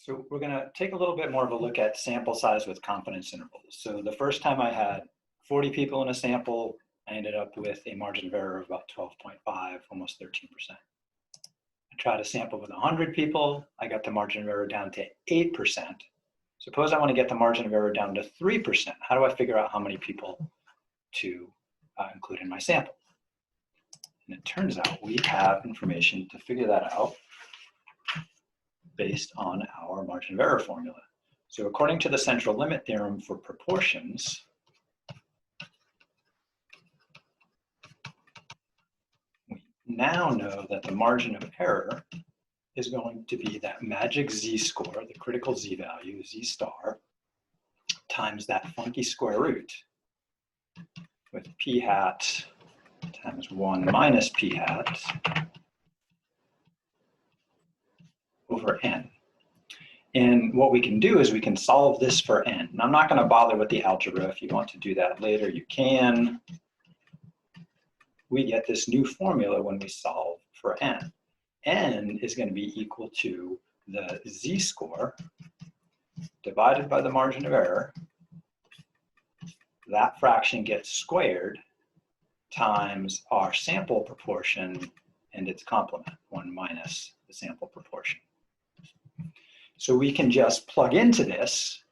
So we're going to take a little bit more of a look at sample size with confidence intervals. So the first time I had 40 people in a sample, I ended up with a margin of error of about 12.5, almost 13%. I tried a sample with 100 people, I got the margin of error down to 8%. Suppose I want to get the margin of error down to 3%. How do I figure out how many people to include in my sample? And it turns out we have information to figure that out based on our margin of error formula. So according to the central limit theorem for proportions, we now know that the margin of error is going to be that magic z-score, the critical z-value, z star, times that funky square root with p hat times 1 minus p hat over n. And what we can do is we can solve this for n. And I'm not going to bother with the algebra. If you want to do that later, you can. We get this new formula when we solve for n. N is going to be equal to the z-score divided by the margin of error. That fraction gets squared times our sample proportion and its complement, 1 minus the sample proportion. So we can just plug into this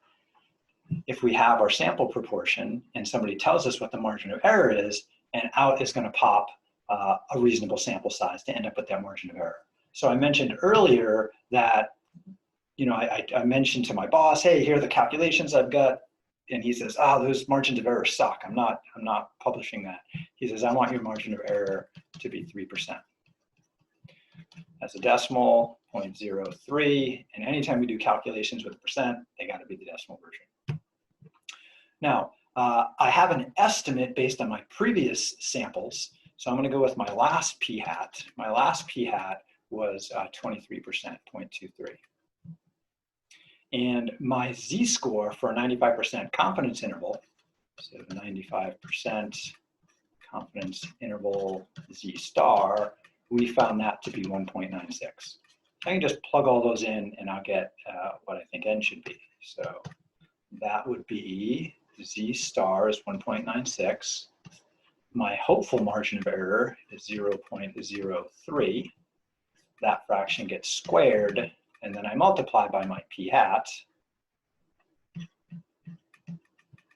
if we have our sample proportion and somebody tells us what the margin of error is, and out is going to pop a reasonable sample size to end up with that margin of error. So I mentioned earlier that, I mentioned to my boss, hey, here are the calculations I've got. And he says, those margins of error suck. I'm not publishing that. He says, I want your margin of error to be 3%. As a decimal, 0.03. And anytime we do calculations with a percent, they got to be the decimal version. Now, I have an estimate based on my previous samples. So I'm going to go with my last p hat. My last p hat was 23%, 0.23. And my z-score for a 95% confidence interval, so 95% confidence interval z star, we found that to be 1.96. I can just plug all those in and I'll get what I think n should be. So that would be z star is 1.96. My hopeful margin of error is 0.03. That fraction gets squared, and then I multiply by my p hat,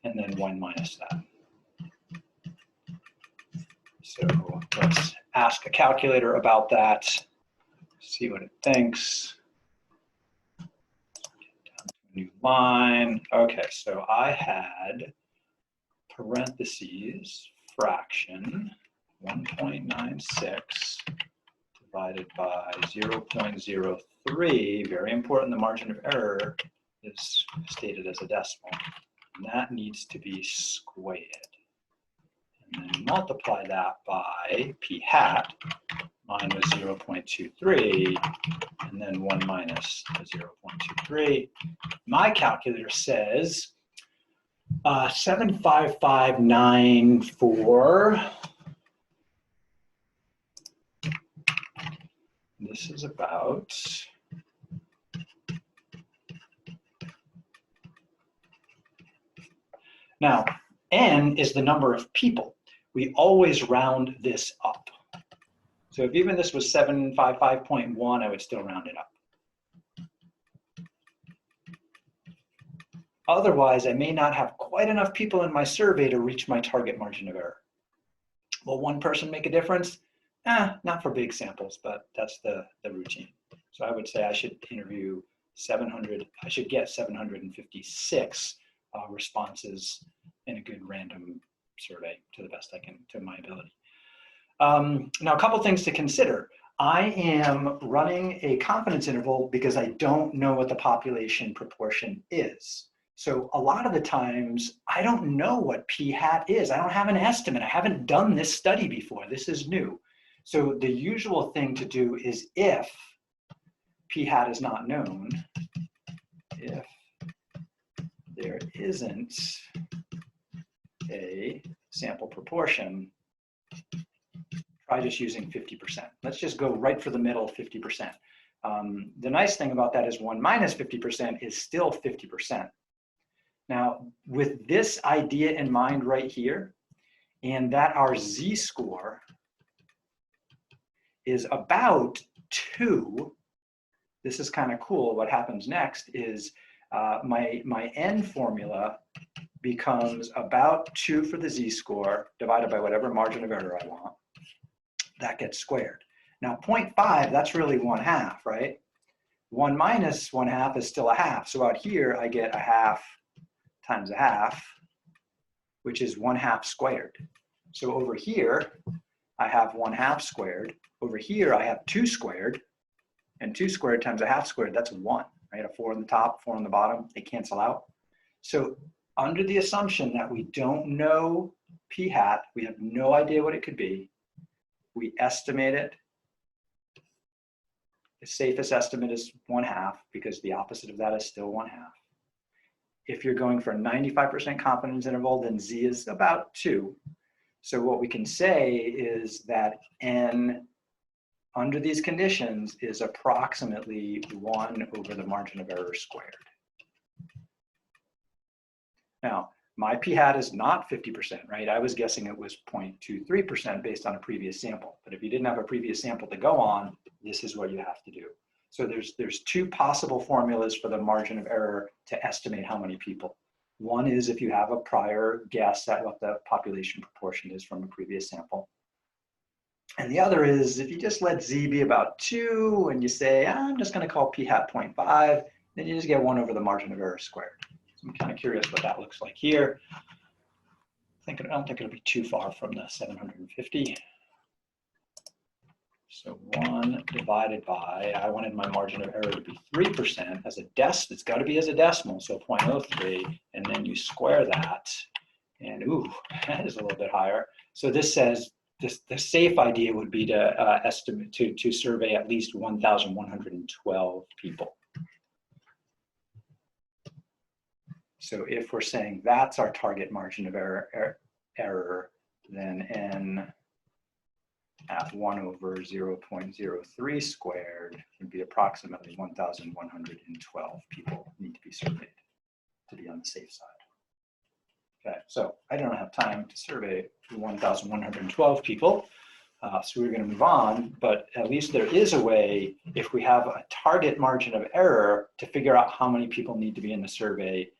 and then 1 minus that. So let's ask a calculator about that, see what it thinks. Down to a new line. Okay, so I had parentheses, fraction, 1.96 divided by 0.03, very important, the margin of error is stated as a decimal, and that needs to be squared. And then multiply that by p hat, mine was 0.23, and then 1 minus 0.23. My calculator says 75594. This is about now, n is the number of people. We always round this up. So if even this was 755.1, I would still round it up. Otherwise, I may not have quite enough people in my survey to reach my target margin of error. Will one person make a difference? Not for big samples, but that's the routine. So I would say I should interview 700, I should get 756 responses in a good random survey to the best I can, to my ability. Now, a couple things to consider. I am running a confidence interval because I don't know what the population proportion is. So a lot of the times, I don't know what p hat is. I don't have an estimate. I haven't done this study before. This is new. So the usual thing to do is if p hat is not known, if there isn't a sample proportion, try just using 50%. Let's just go right for the middle, 50%. The nice thing about that is 1 minus 50% is still 50%. Now, with this idea in mind right here, and that our z-score is about 2, this is kind of cool. What happens next is my n formula becomes about 2 for the z-score divided by whatever margin of error I want. That gets squared. Now 0.5, that's really 1/2, right? 1 minus 1/2 is still 1/2. So out here I get 1/2 times 1/2, which is 1/2 squared. So over here I have 1/2 squared. Over here I have 2 squared. And 2 squared times 1/2 squared, that's 1, right? A 4 on the top, 4 on the bottom, they cancel out. So under the assumption that we don't know p hat, we have no idea what it could be, we estimate it. The safest estimate is 1/2 because the opposite of that is still 1/2. If you're going for a 95% confidence interval, then z is about 2. So what we can say is that n under these conditions is approximately 1 over the margin of error squared. Now, my p hat is not 50%, right? I was guessing it was 0.23% based on a previous sample. But if you didn't have a previous sample to go on, this is what you have to do. So there's 2 possible formulas for the margin of error to estimate how many people. One is if you have a prior guess at what the population proportion is from a previous sample. And the other is if you just let z be about 2 and you say, I'm just going to call p hat 0.5, then you just get 1 over the margin of error squared. So I'm kind of curious what that looks like here. I don't think it'll be too far from the 750. So 1 divided by, I wanted my margin of error to be 3% as a decimal. It's got to be as a decimal, so 0.03, and then you square that, and ooh, that is a little bit higher. So this says the safe idea would be to estimate to survey at least 1,112 people. So if we're saying that's our target margin of error, then n at 1 over 0.03 squared would be approximately 1,112 people need to be surveyed to be on the safe side. Okay, so I don't have time to survey 1,112 people, so we're going to move on, but at least there is a way, if we have a target margin of error, to figure out how many people need to be in the survey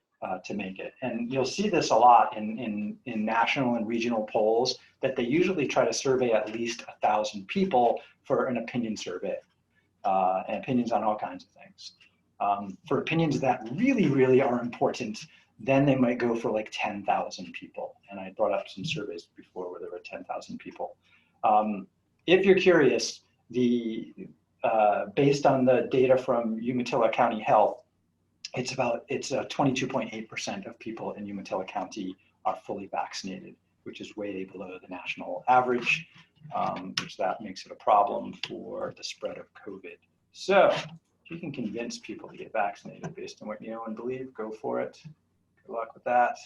to make it. And you'll see this a lot in national and regional polls, that they usually try to survey at least 1,000 people for an opinion survey, and opinions on all kinds of things. For opinions that really, really are important, then they might go for like 10,000 people. And I brought up some surveys before where there were 10,000 people. If you're curious, based on the data from Umatilla County Health, it's 22.8% of people in Umatilla County are fully vaccinated, which is way below the national average, which that makes it a problem for the spread of COVID. So if you can convince people to get vaccinated based on what you know and believe, go for it. Good luck with that.